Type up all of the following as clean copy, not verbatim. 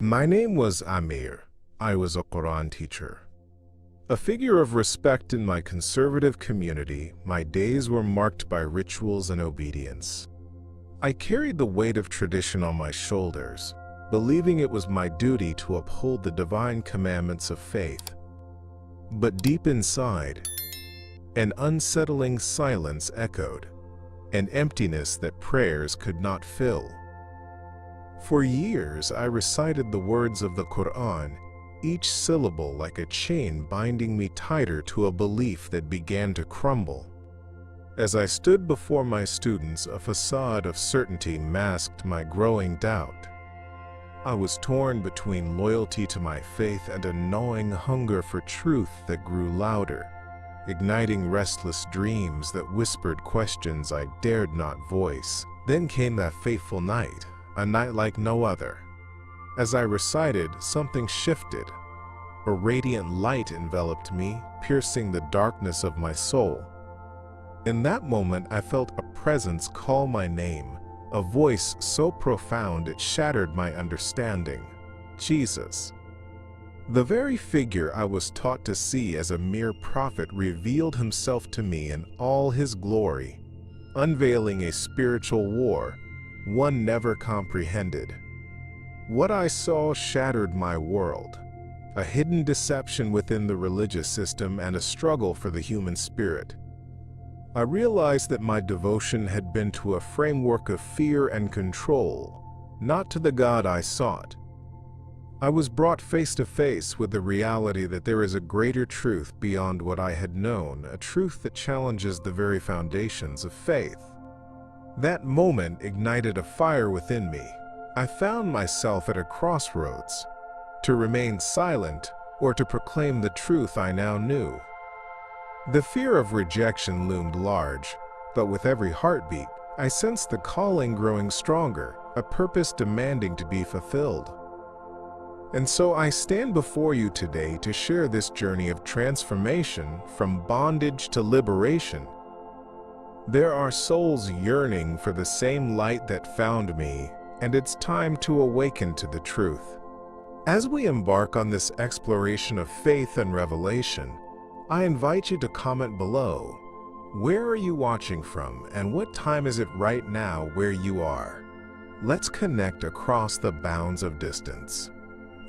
My name was Amir. I was a Quran teacher. A figure of respect in my conservative community, my days were marked by rituals and obedience. I carried the weight of tradition on my shoulders, believing it was my duty to uphold the divine commandments of faith. But deep inside, an unsettling silence echoed, an emptiness that prayers could not fill. For years, I recited the words of the Quran, each syllable like a chain binding me tighter to a belief that began to crumble. As I stood before my students, a facade of certainty masked my growing doubt. I was torn between loyalty to my faith and a gnawing hunger for truth that grew louder, igniting restless dreams that whispered questions I dared not voice. Then came that fateful night, a night like no other. As I recited, something shifted. A radiant light enveloped me, piercing the darkness of my soul. In that moment, I felt a presence call my name, a voice so profound it shattered my understanding. Jesus. The very figure I was taught to see as a mere prophet revealed himself to me in all his glory, unveiling a spiritual war, one never comprehended. What I saw shattered my world, a hidden deception within the religious system and a struggle for the human spirit. I realized that my devotion had been to a framework of fear and control, not to the God I sought. I was brought face to face with the reality that there is a greater truth beyond what I had known, a truth that challenges the very foundations of faith. That moment ignited a fire within me. I found myself at a crossroads, to remain silent or to proclaim the truth I now knew. The fear of rejection loomed large, but with every heartbeat, I sensed the calling growing stronger, a purpose demanding to be fulfilled. And so I stand before you today to share this journey of transformation from bondage to liberation. There are souls yearning for the same light that found me, and it's time to awaken to the truth. As we embark on this exploration of faith and revelation, I invite you to comment below. Where are you watching from, and what time is it right now where you are? Let's connect across the bounds of distance.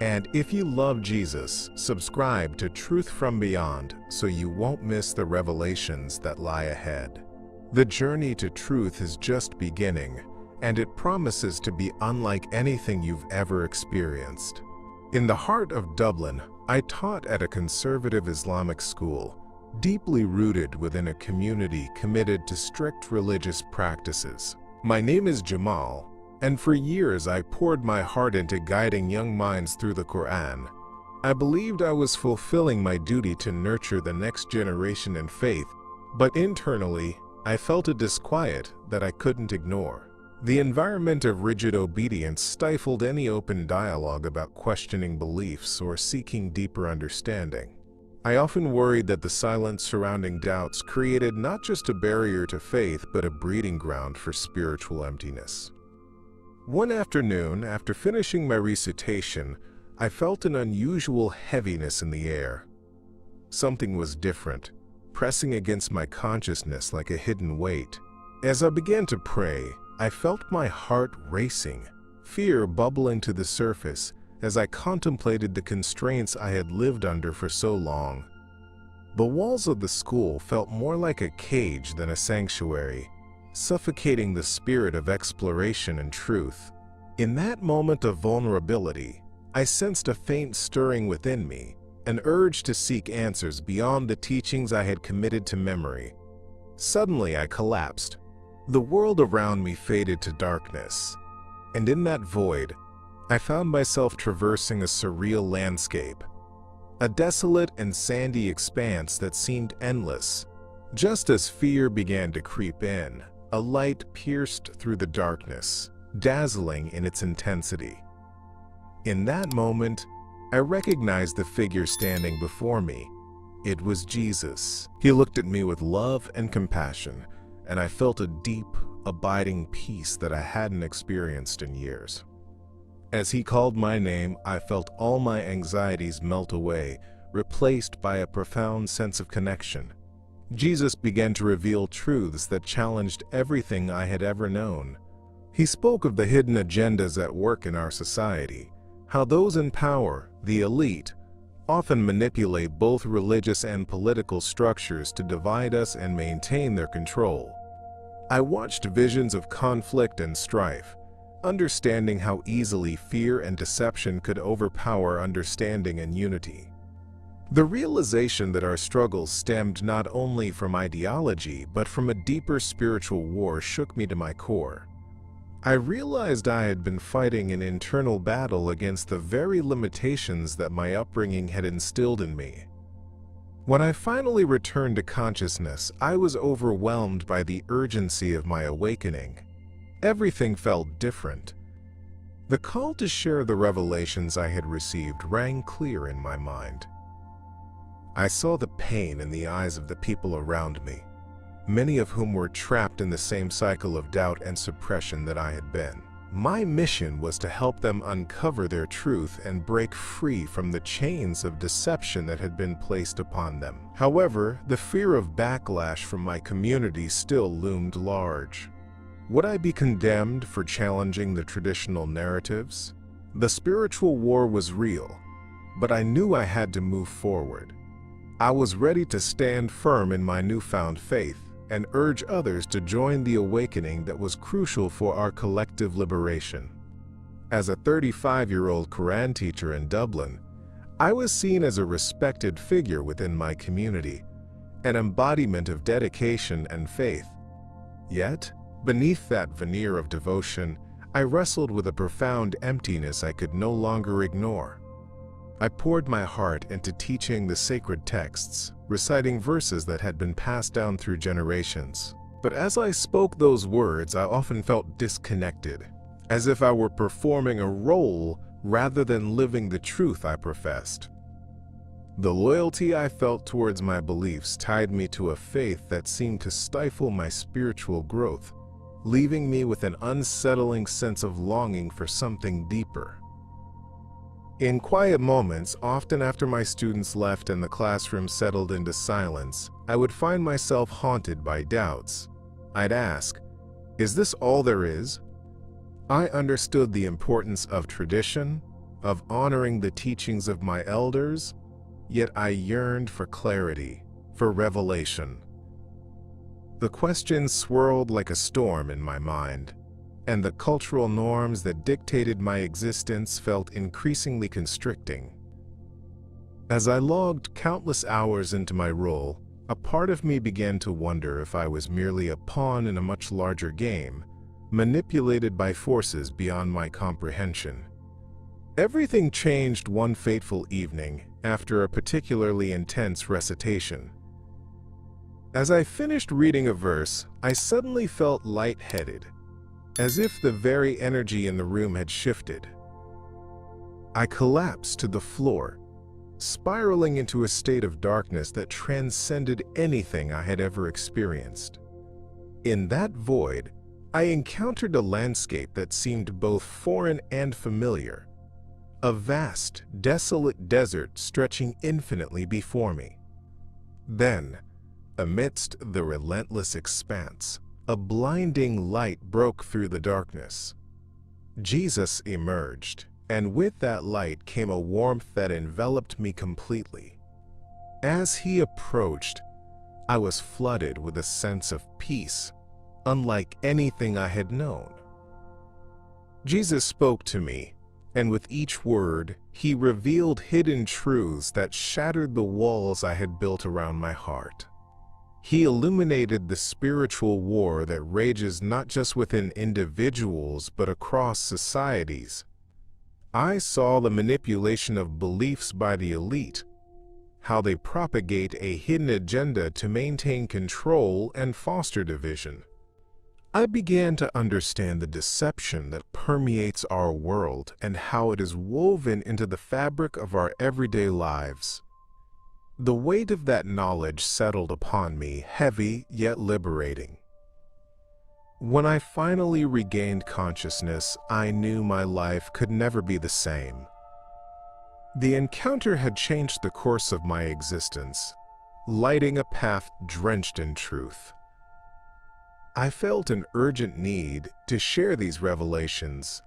And if you love Jesus, subscribe to Truth from Beyond so you won't miss the revelations that lie ahead. The journey to truth is just beginning, and it promises to be unlike anything you've ever experienced. In the heart of Dublin, I taught at a conservative Islamic school, deeply rooted within a community committed to strict religious practices. My name is Jamal, and for years I poured my heart into guiding young minds through the Quran. I believed I was fulfilling my duty to nurture the next generation in faith, but internally, I felt a disquiet that I couldn't ignore. The environment of rigid obedience stifled any open dialogue about questioning beliefs or seeking deeper understanding. I often worried that the silence surrounding doubts created not just a barrier to faith, but a breeding ground for spiritual emptiness. One afternoon, after finishing my recitation, I felt an unusual heaviness in the air. Something was different, pressing against my consciousness like a hidden weight. As I began to pray, I felt my heart racing, fear bubbling to the surface as I contemplated the constraints I had lived under for so long. The walls of the school felt more like a cage than a sanctuary, suffocating the spirit of exploration and truth. In that moment of vulnerability, I sensed a faint stirring within me, an urge to seek answers beyond the teachings I had committed to memory. Suddenly I collapsed. The world around me faded to darkness, and in that void, I found myself traversing a surreal landscape, a desolate and sandy expanse that seemed endless. Just as fear began to creep in, a light pierced through the darkness, dazzling in its intensity. In that moment, I recognized the figure standing before me. It was Jesus. He looked at me with love and compassion, and I felt a deep, abiding peace that I hadn't experienced in years. As he called my name, I felt all my anxieties melt away, replaced by a profound sense of connection. Jesus began to reveal truths that challenged everything I had ever known. He spoke of the hidden agendas at work in our society, how those in power, the elite, often manipulate both religious and political structures to divide us and maintain their control. I watched visions of conflict and strife, understanding how easily fear and deception could overpower understanding and unity. The realization that our struggles stemmed not only from ideology but from a deeper spiritual war shook me to my core. I realized I had been fighting an internal battle against the very limitations that my upbringing had instilled in me. When I finally returned to consciousness, I was overwhelmed by the urgency of my awakening. Everything felt different. The call to share the revelations I had received rang clear in my mind. I saw the pain in the eyes of the people around me, many of whom were trapped in the same cycle of doubt and suppression that I had been. My mission was to help them uncover their truth and break free from the chains of deception that had been placed upon them. However, the fear of backlash from my community still loomed large. Would I be condemned for challenging the traditional narratives? The spiritual war was real, but I knew I had to move forward. I was ready to stand firm in my newfound faith and urge others to join the awakening that was crucial for our collective liberation. As a 35-year-old Quran teacher in Dublin, I was seen as a respected figure within my community, an embodiment of dedication and faith. Yet, beneath that veneer of devotion, I wrestled with a profound emptiness I could no longer ignore. I poured my heart into teaching the sacred texts, reciting verses that had been passed down through generations. But as I spoke those words, I often felt disconnected, as if I were performing a role rather than living the truth I professed. The loyalty I felt towards my beliefs tied me to a faith that seemed to stifle my spiritual growth, leaving me with an unsettling sense of longing for something deeper. In quiet moments, often after my students left and the classroom settled into silence, I would find myself haunted by doubts. I'd ask, "Is this all there is?" I understood the importance of tradition, of honoring the teachings of my elders, yet I yearned for clarity, for revelation. The questions swirled like a storm in my mind, and the cultural norms that dictated my existence felt increasingly constricting. As I logged countless hours into my role, a part of me began to wonder if I was merely a pawn in a much larger game, manipulated by forces beyond my comprehension. Everything changed one fateful evening after a particularly intense recitation. As I finished reading a verse, I suddenly felt lightheaded, as if the very energy in the room had shifted. I collapsed to the floor, spiraling into a state of darkness that transcended anything I had ever experienced. In that void, I encountered a landscape that seemed both foreign and familiar, a vast, desolate desert stretching infinitely before me. Then, amidst the relentless expanse, a blinding light broke through the darkness. Jesus emerged, and with that light came a warmth that enveloped me completely. As he approached, I was flooded with a sense of peace, unlike anything I had known. Jesus spoke to me, and with each word, he revealed hidden truths that shattered the walls I had built around my heart. He illuminated the spiritual war that rages not just within individuals but across societies. I saw the manipulation of beliefs by the elite, how they propagate a hidden agenda to maintain control and foster division. I began to understand the deception that permeates our world and how it is woven into the fabric of our everyday lives. The weight of that knowledge settled upon me, heavy yet liberating. When I finally regained consciousness, I knew my life could never be the same. The encounter had changed the course of my existence, lighting a path drenched in truth. I felt an urgent need to share these revelations,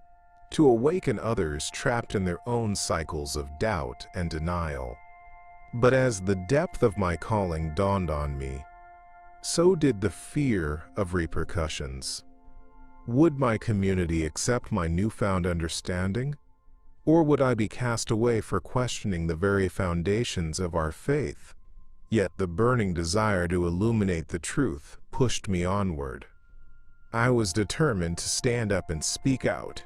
to awaken others trapped in their own cycles of doubt and denial. But as the depth of my calling dawned on me, so did the fear of repercussions. Would my community accept my newfound understanding? Or would I be cast away for questioning the very foundations of our faith? Yet the burning desire to illuminate the truth pushed me onward. I was determined to stand up and speak out,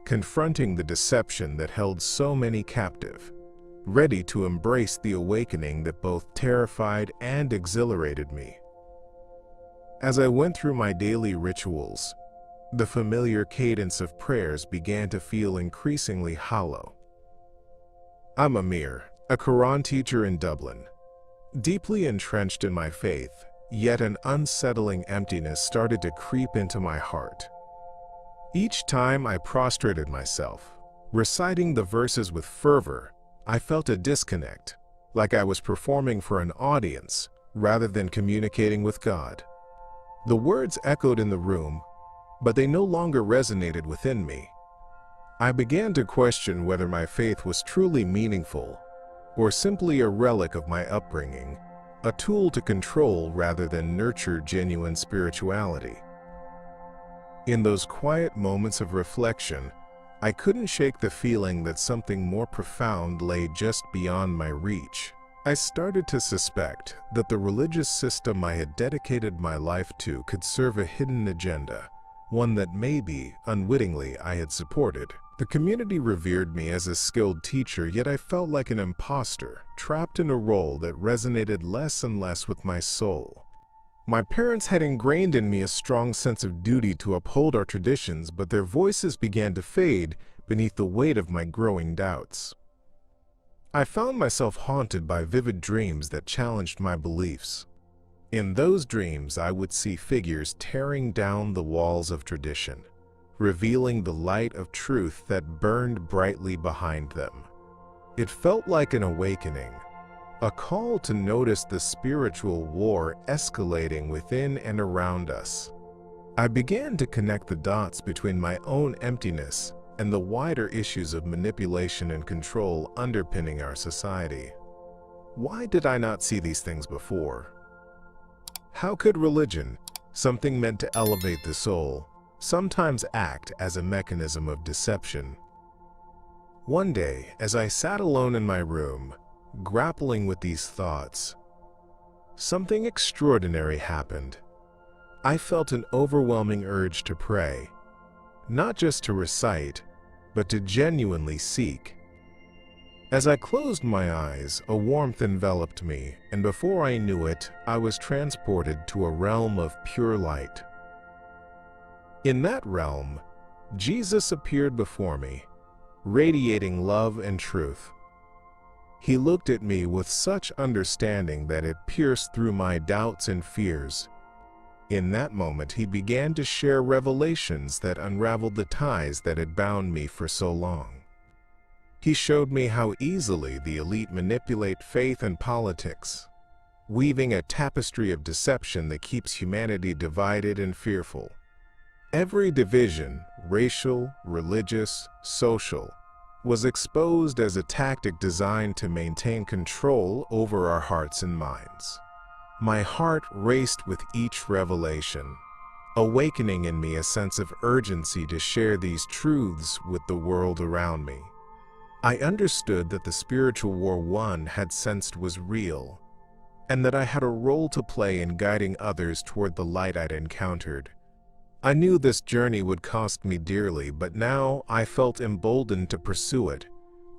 confronting the deception that held so many captive, ready to embrace the awakening that both terrified and exhilarated me. As I went through my daily rituals, the familiar cadence of prayers began to feel increasingly hollow. I'm Amir, a Quran teacher in Dublin. Deeply entrenched in my faith, yet an unsettling emptiness started to creep into my heart. Each time I prostrated myself, reciting the verses with fervor, I felt a disconnect, like I was performing for an audience rather than communicating with God. The words echoed in the room, but they no longer resonated within me. I began to question whether my faith was truly meaningful, or simply a relic of my upbringing, a tool to control rather than nurture genuine spirituality. In those quiet moments of reflection, I couldn't shake the feeling that something more profound lay just beyond my reach. I started to suspect that the religious system I had dedicated my life to could serve a hidden agenda, one that maybe, unwittingly, I had supported. The community revered me as a skilled teacher, yet I felt like an imposter, trapped in a role that resonated less and less with my soul. My parents had ingrained in me a strong sense of duty to uphold our traditions, but their voices began to fade beneath the weight of my growing doubts. I found myself haunted by vivid dreams that challenged my beliefs. In those dreams, I would see figures tearing down the walls of tradition, revealing the light of truth that burned brightly behind them. It felt like an awakening, a call to notice the spiritual war escalating within and around us. I began to connect the dots between my own emptiness and the wider issues of manipulation and control underpinning our society. Why did I not see these things before? How could religion, something meant to elevate the soul, sometimes act as a mechanism of deception? One day, as I sat alone in my room, grappling with these thoughts, something extraordinary happened. I felt an overwhelming urge to pray, not just to recite, but to genuinely seek. As I closed my eyes, a warmth enveloped me, and before I knew it, I was transported to a realm of pure light. In that realm, Jesus appeared before me, radiating love and truth. He looked at me with such understanding that it pierced through my doubts and fears. In that moment, he began to share revelations that unraveled the ties that had bound me for so long. He showed me how easily the elite manipulate faith and politics, weaving a tapestry of deception that keeps humanity divided and fearful. Every division, racial, religious, social, was exposed as a tactic designed to maintain control over our hearts and minds. My heart raced with each revelation, awakening in me a sense of urgency to share these truths with the world around me. I understood that the spiritual war one had sensed was real, and that I had a role to play in guiding others toward the light I'd encountered. I knew this journey would cost me dearly, but now I felt emboldened to pursue it,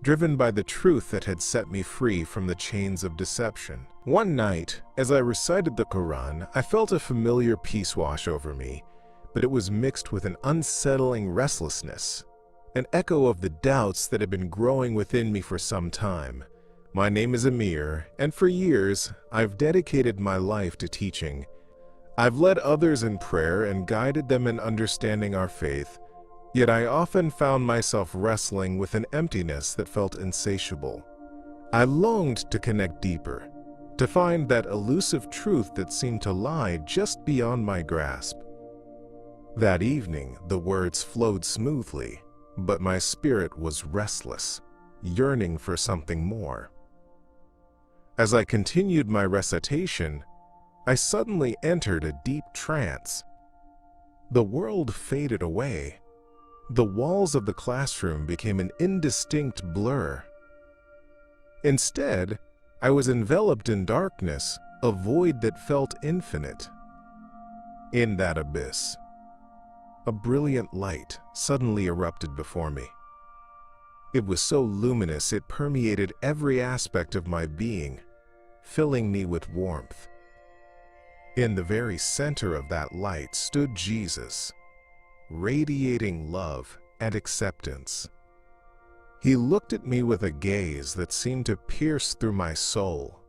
driven by the truth that had set me free from the chains of deception. One night, as I recited the Quran, I felt a familiar peace wash over me, but it was mixed with an unsettling restlessness, an echo of the doubts that had been growing within me for some time. My name is Amir, and for years, I've dedicated my life to teaching. I've led others in prayer and guided them in understanding our faith, yet I often found myself wrestling with an emptiness that felt insatiable. I longed to connect deeper, to find that elusive truth that seemed to lie just beyond my grasp. That evening, the words flowed smoothly, but my spirit was restless, yearning for something more. As I continued my recitation, I suddenly entered a deep trance. The world faded away. The walls of the classroom became an indistinct blur. Instead, I was enveloped in darkness, a void that felt infinite. In that abyss, a brilliant light suddenly erupted before me. It was so luminous it permeated every aspect of my being, filling me with warmth. In the very center of that light stood Jesus, radiating love and acceptance. He looked at me with a gaze that seemed to pierce through my soul,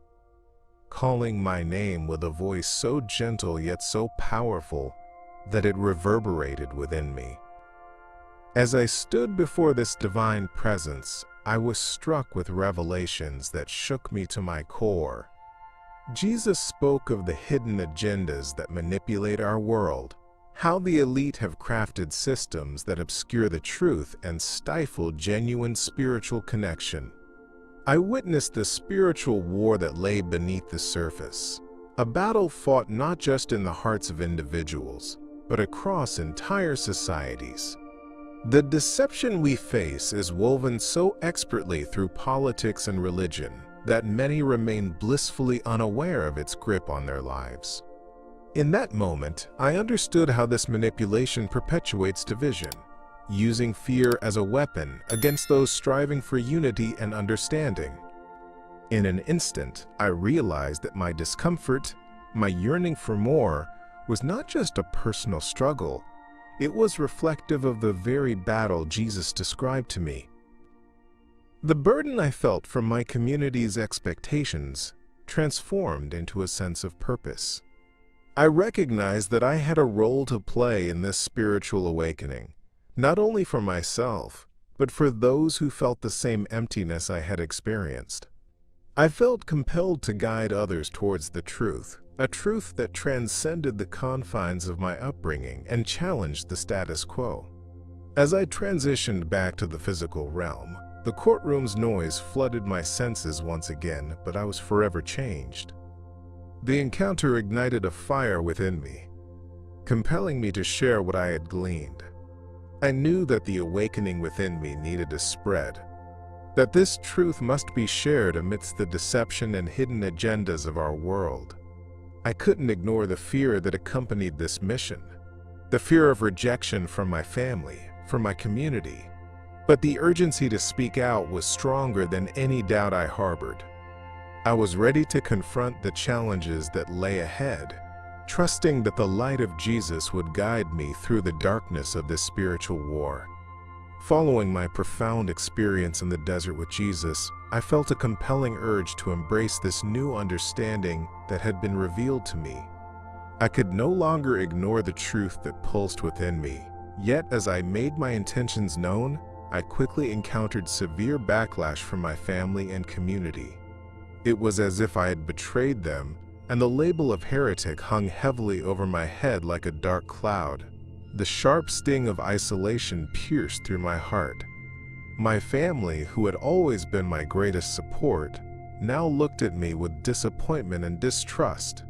calling my name with a voice so gentle yet so powerful that it reverberated within me. As I stood before this divine presence, I was struck with revelations that shook me to my core. Jesus spoke of the hidden agendas that manipulate our world, how the elite have crafted systems that obscure the truth and stifle genuine spiritual connection. I witnessed the spiritual war that lay beneath the surface, a battle fought not just in the hearts of individuals, but across entire societies. The deception we face is woven so expertly through politics and religion that many remain blissfully unaware of its grip on their lives. In that moment, I understood how this manipulation perpetuates division, using fear as a weapon against those striving for unity and understanding. In an instant, I realized that my discomfort, my yearning for more, was not just a personal struggle. It was reflective of the very battle Jesus described to me. The burden I felt from my community's expectations transformed into a sense of purpose. I recognized that I had a role to play in this spiritual awakening, not only for myself, but for those who felt the same emptiness I had experienced. I felt compelled to guide others towards the truth, a truth that transcended the confines of my upbringing and challenged the status quo. As I transitioned back to the physical realm, the courtroom's noise flooded my senses once again, but I was forever changed. The encounter ignited a fire within me, compelling me to share what I had gleaned. I knew that the awakening within me needed to spread, that this truth must be shared amidst the deception and hidden agendas of our world. I couldn't ignore the fear that accompanied this mission, the fear of rejection from my family, from my community. But the urgency to speak out was stronger than any doubt I harbored. I was ready to confront the challenges that lay ahead, trusting that the light of Jesus would guide me through the darkness of this spiritual war. Following my profound experience in the desert with Jesus, I felt a compelling urge to embrace this new understanding that had been revealed to me. I could no longer ignore the truth that pulsed within me, yet as I made my intentions known, I quickly encountered severe backlash from my family and community. It was as if I had betrayed them, and the label of heretic hung heavily over my head like a dark cloud. The sharp sting of isolation pierced through my heart. My family, who had always been my greatest support, now looked at me with disappointment and distrust.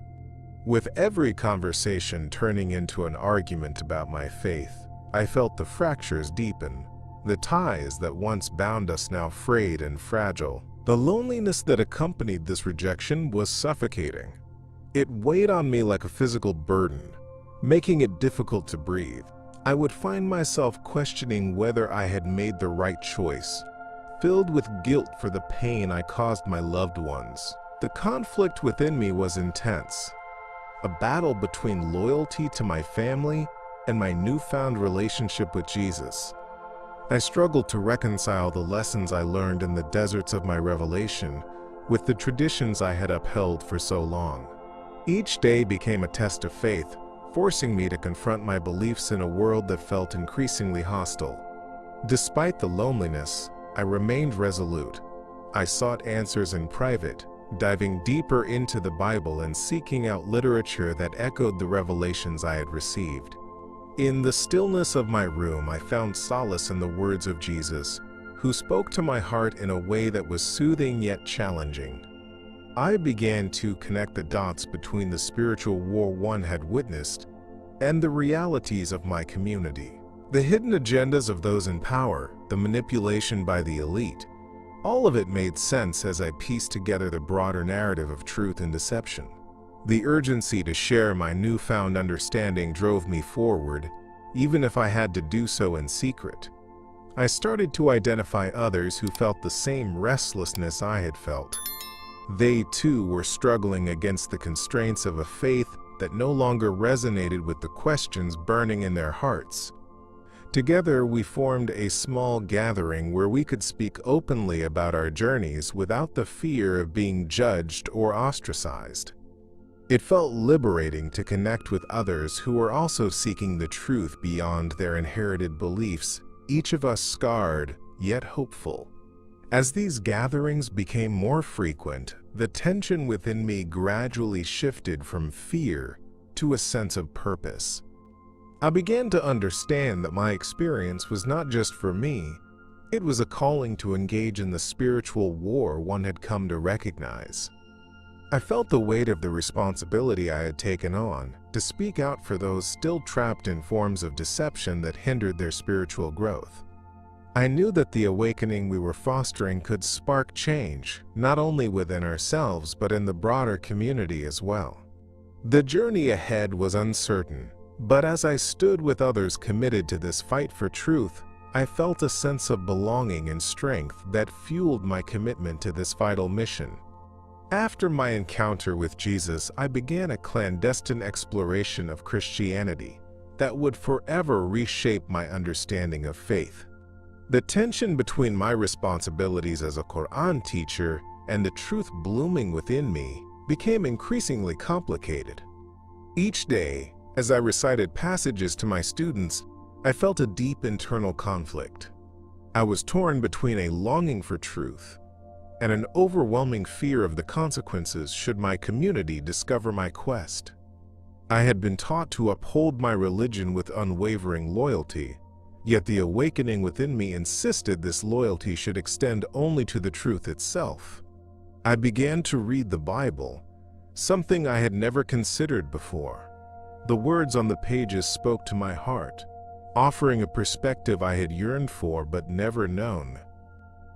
With every conversation turning into an argument about my faith, I felt the fractures deepen. The ties that once bound us now frayed and fragile. The loneliness that accompanied this rejection was suffocating. It weighed on me like a physical burden, making it difficult to breathe. I would find myself questioning whether I had made the right choice, filled with guilt for the pain I caused my loved ones. The conflict within me was intense, a battle between loyalty to my family and my newfound relationship with Jesus. I struggled to reconcile the lessons I learned in the deserts of my revelation with the traditions I had upheld for so long. Each day became a test of faith, forcing me to confront my beliefs in a world that felt increasingly hostile. Despite the loneliness, I remained resolute. I sought answers in private, diving deeper into the Bible and seeking out literature that echoed the revelations I had received. In the stillness of my room, I found solace in the words of Jesus, who spoke to my heart in a way that was soothing yet challenging. I began to connect the dots between the spiritual war one had witnessed and the realities of my community. The hidden agendas of those in power, the manipulation by the elite, all of it made sense as I pieced together the broader narrative of truth and deception. The urgency to share my newfound understanding drove me forward, even if I had to do so in secret. I started to identify others who felt the same restlessness I had felt. They too were struggling against the constraints of a faith that no longer resonated with the questions burning in their hearts. Together, we formed a small gathering where we could speak openly about our journeys without the fear of being judged or ostracized. It felt liberating to connect with others who were also seeking the truth beyond their inherited beliefs, each of us scarred, yet hopeful. As these gatherings became more frequent, the tension within me gradually shifted from fear to a sense of purpose. I began to understand that my experience was not just for me, it was a calling to engage in the spiritual war one had come to recognize. I felt the weight of the responsibility I had taken on to speak out for those still trapped in forms of deception that hindered their spiritual growth. I knew that the awakening we were fostering could spark change, not only within ourselves but in the broader community as well. The journey ahead was uncertain, but as I stood with others committed to this fight for truth, I felt a sense of belonging and strength that fueled my commitment to this vital mission. After my encounter with Jesus, I began a clandestine exploration of Christianity that would forever reshape my understanding of faith. The tension between my responsibilities as a Quran teacher and the truth blooming within me became increasingly complicated. Each day, as I recited passages to my students, I felt a deep internal conflict. I was torn between a longing for truth and an overwhelming fear of the consequences should my community discover my quest. I had been taught to uphold my religion with unwavering loyalty, yet the awakening within me insisted this loyalty should extend only to the truth itself. I began to read the Bible, something I had never considered before. The words on the pages spoke to my heart, offering a perspective I had yearned for but never known.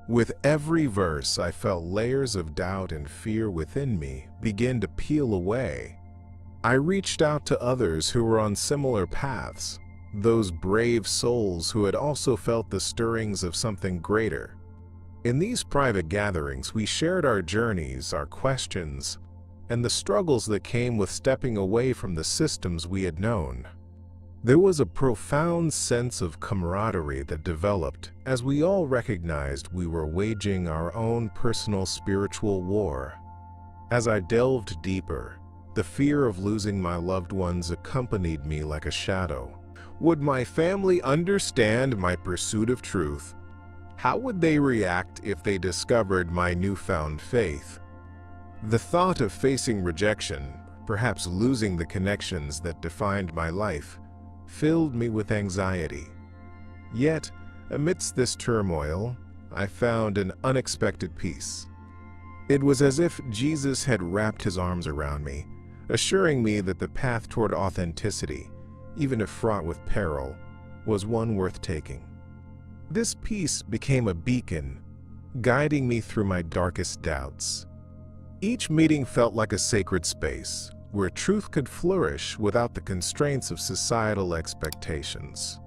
With every verse, I felt layers of doubt and fear within me begin to peel away. I reached out to others who were on similar paths, those brave souls who had also felt the stirrings of something greater. In these private gatherings, we shared our journeys, our questions, and the struggles that came with stepping away from the systems we had known. There was a profound sense of camaraderie that developed as we all recognized we were waging our own personal spiritual war. As I delved deeper, the fear of losing my loved ones accompanied me like a shadow. Would my family understand my pursuit of truth? How would they react if they discovered my newfound faith? The thought of facing rejection, perhaps losing the connections that defined my life, filled me with anxiety. Yet, amidst this turmoil, I found an unexpected peace. It was as if Jesus had wrapped his arms around me, assuring me that the path toward authenticity, even if fraught with peril, was one worth taking. This peace became a beacon, guiding me through my darkest doubts. Each meeting felt like a sacred space, where truth could flourish without the constraints of societal expectations.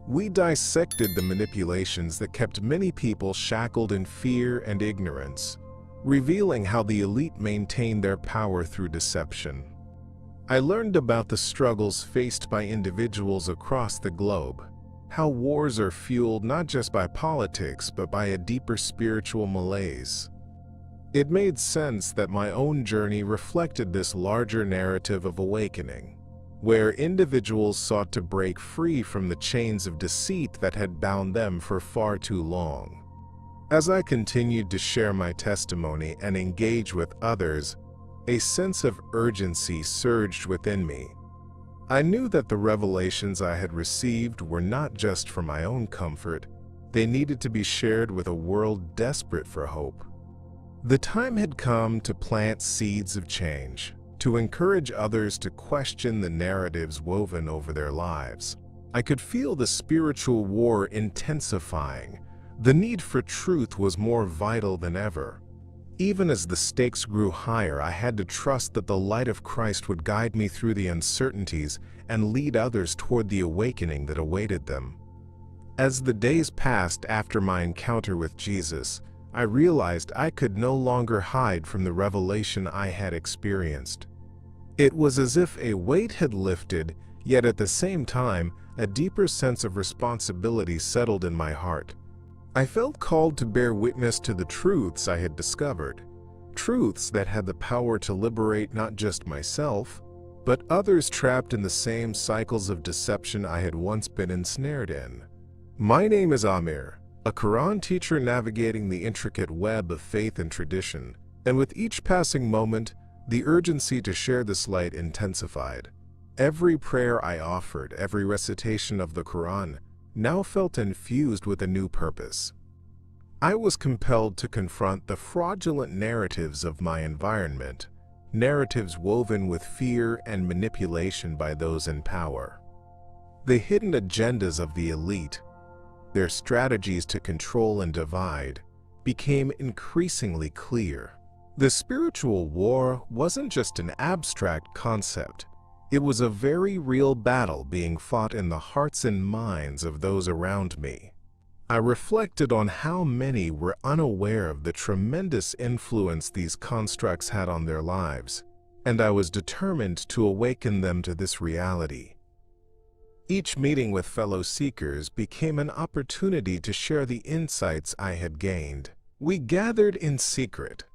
We dissected the manipulations that kept many people shackled in fear and ignorance, revealing how the elite maintained their power through deception. I learned about the struggles faced by individuals across the globe, how wars are fueled not just by politics but by a deeper spiritual malaise. It made sense that my own journey reflected this larger narrative of awakening, where individuals sought to break free from the chains of deceit that had bound them for far too long. As I continued to share my testimony and engage with others, a sense of urgency surged within me. I knew that the revelations I had received were not just for my own comfort, they needed to be shared with a world desperate for hope. The time had come to plant seeds of change, to encourage others to question the narratives woven over their lives. I could feel the spiritual war intensifying. The need for truth was more vital than ever. Even as the stakes grew higher, I had to trust that the light of Christ would guide me through the uncertainties and lead others toward the awakening that awaited them. As the days passed after my encounter with Jesus, I realized I could no longer hide from the revelation I had experienced. It was as if a weight had lifted, yet at the same time, a deeper sense of responsibility settled in my heart. I felt called to bear witness to the truths I had discovered, truths that had the power to liberate not just myself, but others trapped in the same cycles of deception I had once been ensnared in. My name is Amir, a Quran teacher navigating the intricate web of faith and tradition, and with each passing moment, the urgency to share this light intensified. Every prayer I offered, every recitation of the Quran, now felt infused with a new purpose. I was compelled to confront the fraudulent narratives of my environment, narratives woven with fear and manipulation by those in power. The hidden agendas of the elite, their strategies to control and divide, became increasingly clear. The spiritual war wasn't just an abstract concept. It was a very real battle being fought in the hearts and minds of those around me. I reflected on how many were unaware of the tremendous influence these constructs had on their lives, and I was determined to awaken them to this reality. Each meeting with fellow seekers became an opportunity to share the insights I had gained. We gathered in secret,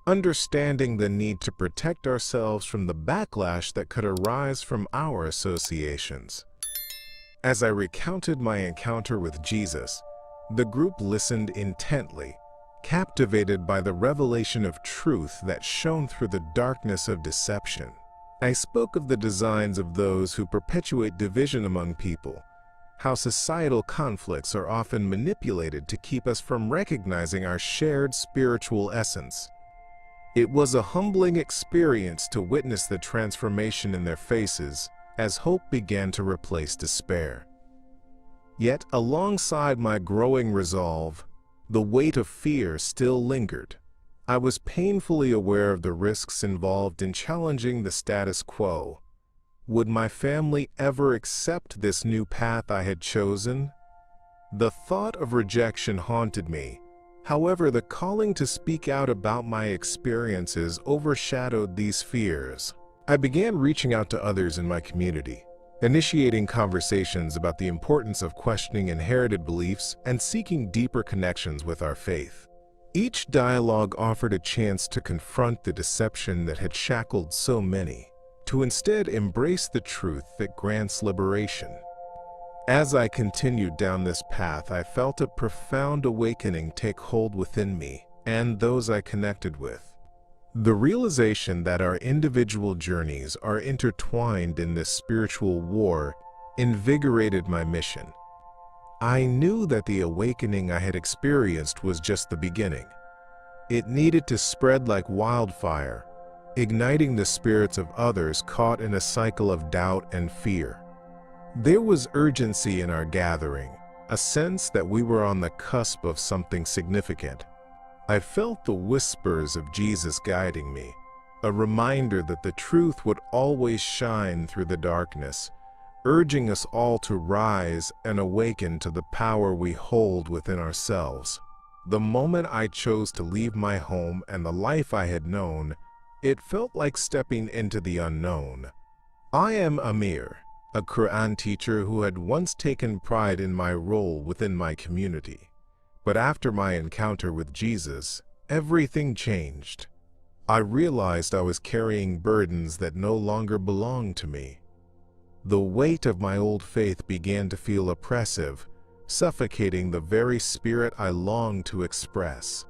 understanding the need to protect ourselves from the backlash that could arise from our associations. As I recounted my encounter with Jesus, the group listened intently, captivated by the revelation of truth that shone through the darkness of deception. I spoke of the designs of those who perpetuate division among people, how societal conflicts are often manipulated to keep us from recognizing our shared spiritual essence. It was a humbling experience to witness the transformation in their faces as hope began to replace despair. Yet, alongside my growing resolve, the weight of fear still lingered. I was painfully aware of the risks involved in challenging the status quo. Would my family ever accept this new path I had chosen? The thought of rejection haunted me. However, the calling to speak out about my experiences overshadowed these fears. I began reaching out to others in my community, initiating conversations about the importance of questioning inherited beliefs and seeking deeper connections with our faith. Each dialogue offered a chance to confront the deception that had shackled so many, to instead embrace the truth that grants liberation. As I continued down this path, I felt a profound awakening take hold within me and those I connected with. The realization that our individual journeys are intertwined in this spiritual war invigorated my mission. I knew that the awakening I had experienced was just the beginning. It needed to spread like wildfire, igniting the spirits of others caught in a cycle of doubt and fear. There was urgency in our gathering, a sense that we were on the cusp of something significant. I felt the whispers of Jesus guiding me, a reminder that the truth would always shine through the darkness, urging us all to rise and awaken to the power we hold within ourselves. The moment I chose to leave my home and the life I had known, it felt like stepping into the unknown. I am Amir, a Quran teacher who had once taken pride in my role within my community. But after my encounter with Jesus, everything changed. I realized I was carrying burdens that no longer belonged to me. The weight of my old faith began to feel oppressive, suffocating the very spirit I longed to express.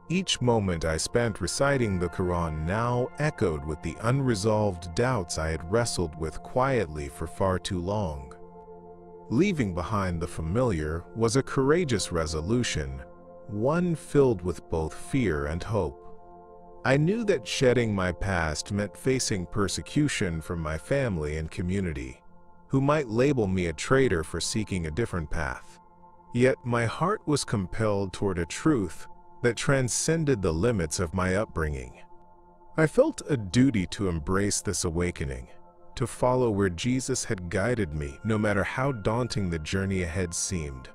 Each moment I spent reciting the Quran now echoed with the unresolved doubts I had wrestled with quietly for far too long. Leaving behind the familiar was a courageous resolution, one filled with both fear and hope. I knew that shedding my past meant facing persecution from my family and community, who might label me a traitor for seeking a different path. Yet my heart was compelled toward a truth that transcended the limits of my upbringing. I felt a duty to embrace this awakening, to follow where Jesus had guided me, no matter how daunting the journey ahead seemed.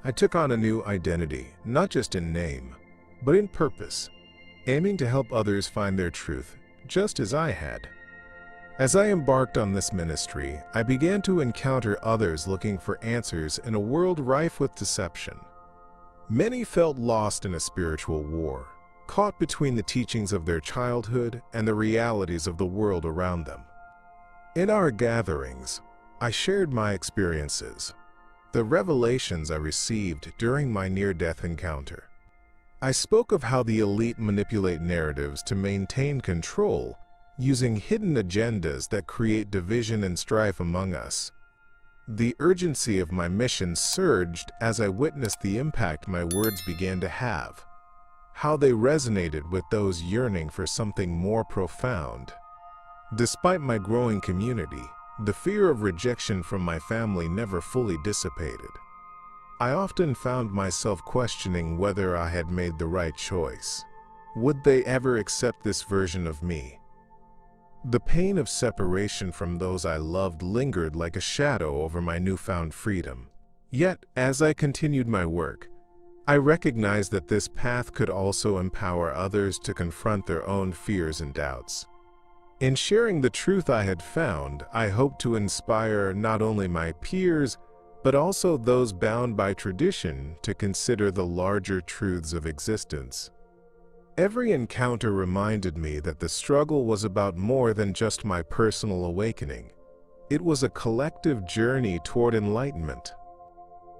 I took on a new identity, not just in name, but in purpose, aiming to help others find their truth, just as I had. As I embarked on this ministry, I began to encounter others looking for answers in a world rife with deception. Many felt lost in a spiritual war, caught between the teachings of their childhood and the realities of the world around them. In our gatherings, I shared my experiences, the revelations I received during my near-death encounter. I spoke of how the elite manipulate narratives to maintain control, using hidden agendas that create division and strife among us. The urgency of my mission surged as I witnessed the impact my words began to have, how they resonated with those yearning for something more profound. Despite my growing community, the fear of rejection from my family never fully dissipated. I often found myself questioning whether I had made the right choice. Would they ever accept this version of me? The pain of separation from those I loved lingered like a shadow over my newfound freedom. Yet, as I continued my work, I recognized that this path could also empower others to confront their own fears and doubts. In sharing the truth I had found, I hoped to inspire not only my peers, but also those bound by tradition to consider the larger truths of existence. Every encounter reminded me that the struggle was about more than just my personal awakening. It was a collective journey toward enlightenment.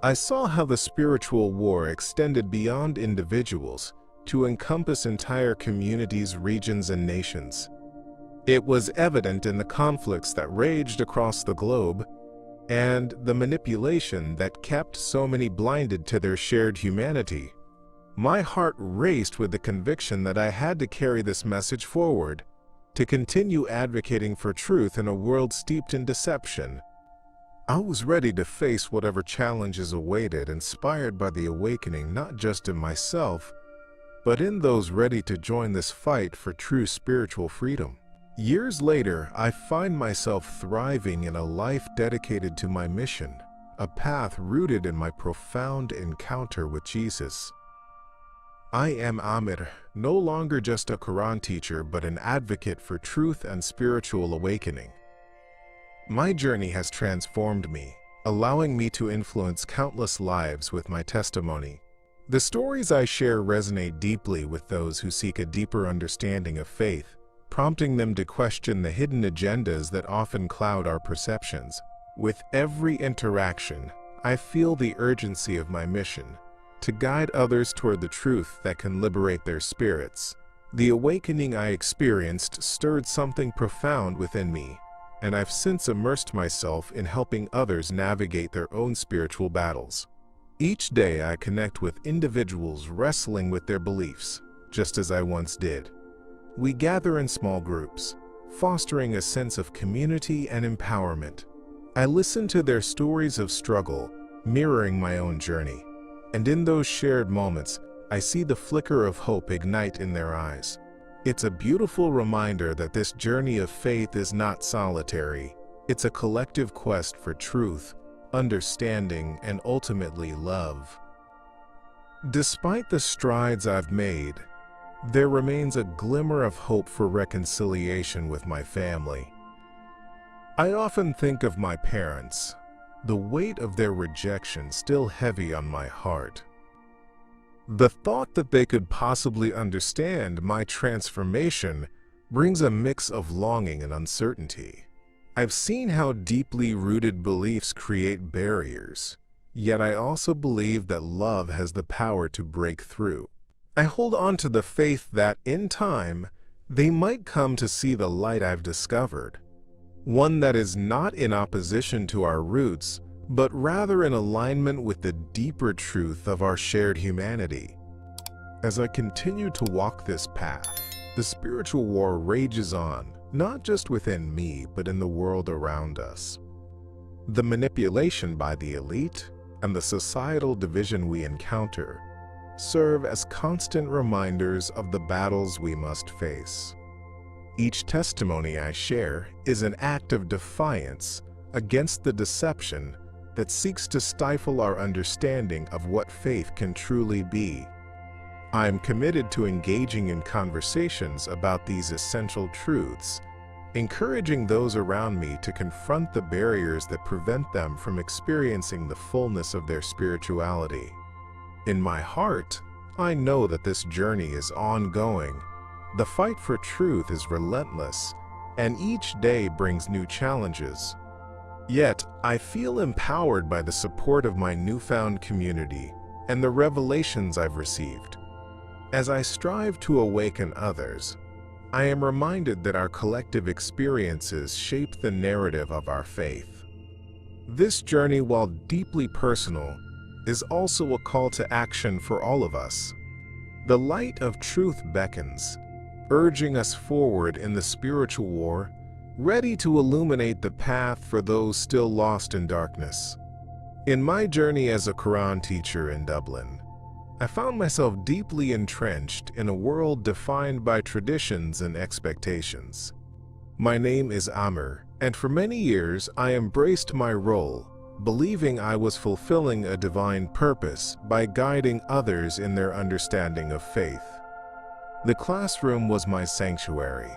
I saw how the spiritual war extended beyond individuals to encompass entire communities, regions, and nations. It was evident in the conflicts that raged across the globe and the manipulation that kept so many blinded to their shared humanity. My heart raced with the conviction that I had to carry this message forward, to continue advocating for truth in a world steeped in deception. I was ready to face whatever challenges awaited, inspired by the awakening not just in myself, but in those ready to join this fight for true spiritual freedom. Years later, I find myself thriving in a life dedicated to my mission, a path rooted in my profound encounter with Jesus. I am Amir, no longer just a Quran teacher, but an advocate for truth and spiritual awakening. My journey has transformed me, allowing me to influence countless lives with my testimony. The stories I share resonate deeply with those who seek a deeper understanding of faith, prompting them to question the hidden agendas that often cloud our perceptions. With every interaction, I feel the urgency of my mission, to guide others toward the truth that can liberate their spirits. The awakening I experienced stirred something profound within me, and I've since immersed myself in helping others navigate their own spiritual battles. Each day I connect with individuals wrestling with their beliefs, just as I once did. We gather in small groups, fostering a sense of community and empowerment. I listen to their stories of struggle, mirroring my own journey. And in those shared moments, I see the flicker of hope ignite in their eyes. It's a beautiful reminder that this journey of faith is not solitary. It's a collective quest for truth, understanding, and ultimately love. Despite the strides I've made, there remains a glimmer of hope for reconciliation with my family. I often think of my parents, the weight of their rejection still heavy on my heart. The thought that they could possibly understand my transformation brings a mix of longing and uncertainty. I've seen how deeply rooted beliefs create barriers, yet I also believe that love has the power to break through. I hold on to the faith that, in time, they might come to see the light I've discovered, one that is not in opposition to our roots, but rather in alignment with the deeper truth of our shared humanity. As I continue to walk this path, the spiritual war rages on, not just within me, but in the world around us. The manipulation by the elite and the societal division we encounter serve as constant reminders of the battles we must face. Each testimony I share is an act of defiance against the deception that seeks to stifle our understanding of what faith can truly be. I am committed to engaging in conversations about these essential truths, encouraging those around me to confront the barriers that prevent them from experiencing the fullness of their spirituality. In my heart, I know that this journey is ongoing. The fight for truth is relentless, and each day brings new challenges. Yet, I feel empowered by the support of my newfound community and the revelations I've received. As I strive to awaken others, I am reminded that our collective experiences shape the narrative of our faith. This journey, while deeply personal, is also a call to action for all of us. The light of truth beckons, urging us forward in the spiritual war, ready to illuminate the path for those still lost in darkness. In my journey as a Quran teacher in Dublin, I found myself deeply entrenched in a world defined by traditions and expectations. My name is Amir, and for many years I embraced my role, believing I was fulfilling a divine purpose by guiding others in their understanding of faith. The classroom was my sanctuary,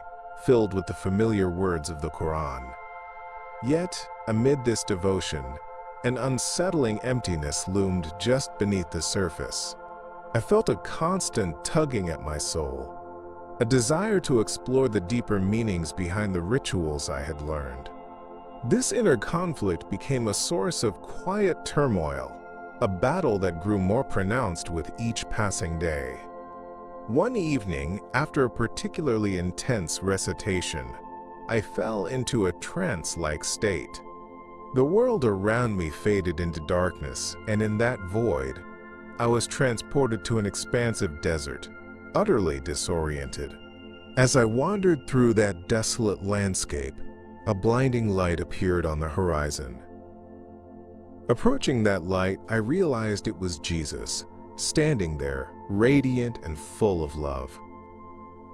filled with the familiar words of the Quran. Yet, amid this devotion, an unsettling emptiness loomed just beneath the surface. I felt a constant tugging at my soul, a desire to explore the deeper meanings behind the rituals I had learned. This inner conflict became a source of quiet turmoil, a battle that grew more pronounced with each passing day. One evening, after a particularly intense recitation, I fell into a trance-like state. The world around me faded into darkness, and in that void, I was transported to an expansive desert, utterly disoriented. As I wandered through that desolate landscape, a blinding light appeared on the horizon. Approaching that light, I realized it was Jesus, standing there, radiant and full of love.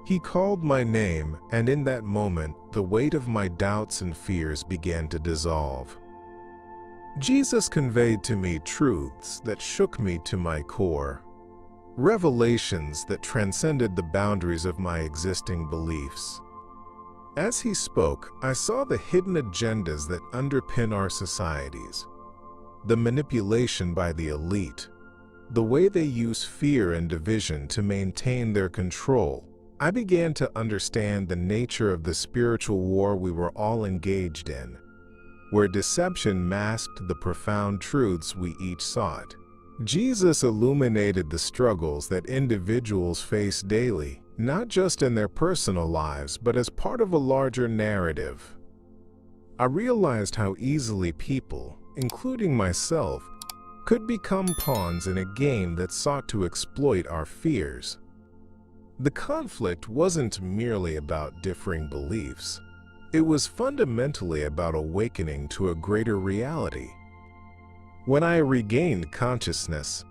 He called my name, and in that moment, the weight of my doubts and fears began to dissolve. Jesus conveyed to me truths that shook me to my core, revelations that transcended the boundaries of my existing beliefs. As he spoke, I saw the hidden agendas that underpin our societies, the manipulation by the elite, the way they use fear and division to maintain their control. I began to understand the nature of the spiritual war we were all engaged in, where deception masked the profound truths we each sought. Jesus illuminated the struggles that individuals face daily, not just in their personal lives, but as part of a larger narrative. I realized how easily people, including myself, could become pawns in a game that sought to exploit our fears. The conflict wasn't merely about differing beliefs. It was fundamentally about awakening to a greater reality. When I regained consciousness,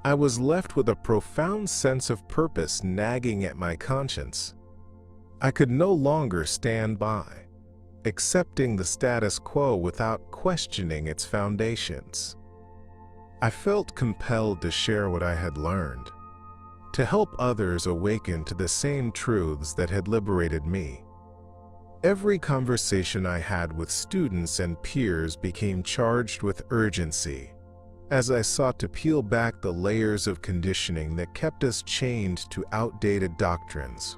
I was left with a profound sense of purpose nagging at my conscience. I could no longer stand by, accepting the status quo without questioning its foundations. I felt compelled to share what I had learned, to help others awaken to the same truths that had liberated me. Every conversation I had with students and peers became charged with urgency, as I sought to peel back the layers of conditioning that kept us chained to outdated doctrines.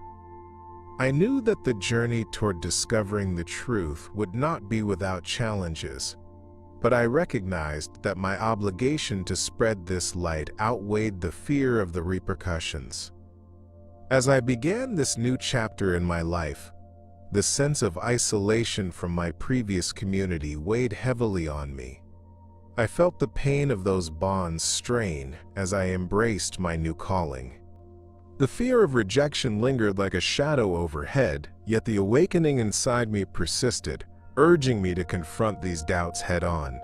I knew that the journey toward discovering the truth would not be without challenges, but I recognized that my obligation to spread this light outweighed the fear of the repercussions. As I began this new chapter in my life, the sense of isolation from my previous community weighed heavily on me. I felt the pain of those bonds strain as I embraced my new calling. The fear of rejection lingered like a shadow overhead, yet the awakening inside me persisted, urging me to confront these doubts head-on.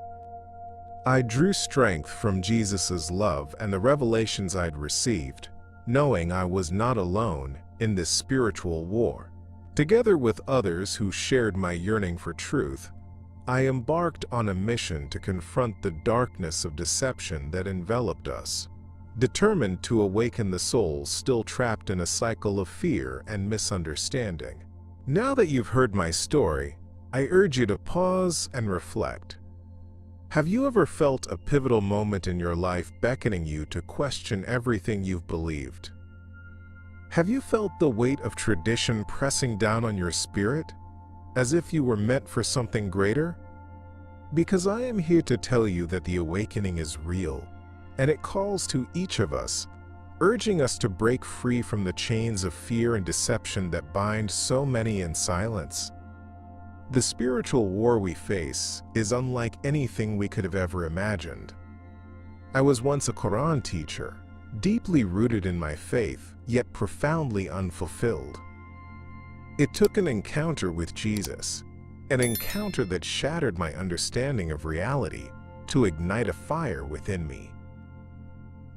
I drew strength from Jesus' love and the revelations I'd received, knowing I was not alone in this spiritual war. Together with others who shared my yearning for truth, I embarked on a mission to confront the darkness of deception that enveloped us, determined to awaken the souls still trapped in a cycle of fear and misunderstanding. Now that you've heard my story, I urge you to pause and reflect. Have you ever felt a pivotal moment in your life beckoning you to question everything you've believed? Have you felt the weight of tradition pressing down on your spirit, as if you were meant for something greater? Because I am here to tell you that the awakening is real, and it calls to each of us, urging us to break free from the chains of fear and deception that bind so many in silence. The spiritual war we face is unlike anything we could have ever imagined. I was once a Quran teacher, deeply rooted in my faith, yet profoundly unfulfilled. It took an encounter with Jesus, an encounter that shattered my understanding of reality, to ignite a fire within me.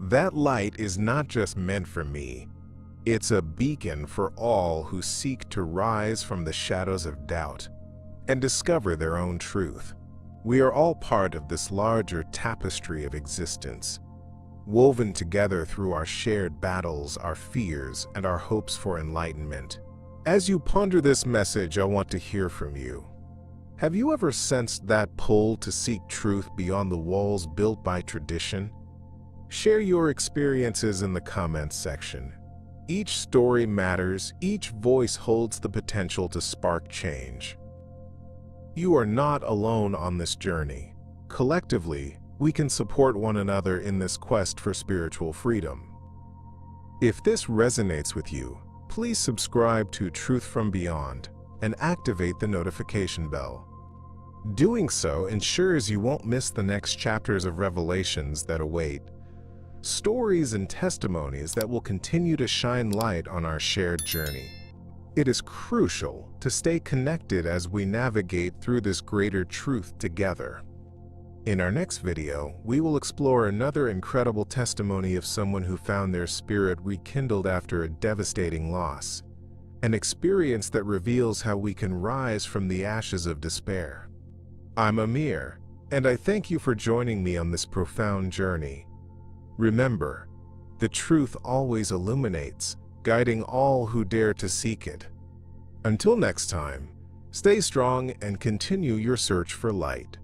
That light is not just meant for me, it's a beacon for all who seek to rise from the shadows of doubt and discover their own truth. We are all part of this larger tapestry of existence, woven together through our shared battles, our fears, and our hopes for enlightenment. As you ponder this message, I want to hear from you. Have you ever sensed that pull to seek truth beyond the walls built by tradition? Share your experiences in the comments section. Each story matters, each voice holds the potential to spark change. You are not alone on this journey. Collectively, we can support one another in this quest for spiritual freedom. If this resonates with you, please subscribe to Truth from Beyond and activate the notification bell. Doing so ensures you won't miss the next chapters of revelations that await, stories and testimonies that will continue to shine light on our shared journey. It is crucial to stay connected as we navigate through this greater truth together. In our next video, we will explore another incredible testimony of someone who found their spirit rekindled after a devastating loss, an experience that reveals how we can rise from the ashes of despair. I'm Amir, and I thank you for joining me on this profound journey. Remember, the truth always illuminates, guiding all who dare to seek it. Until next time, stay strong and continue your search for light.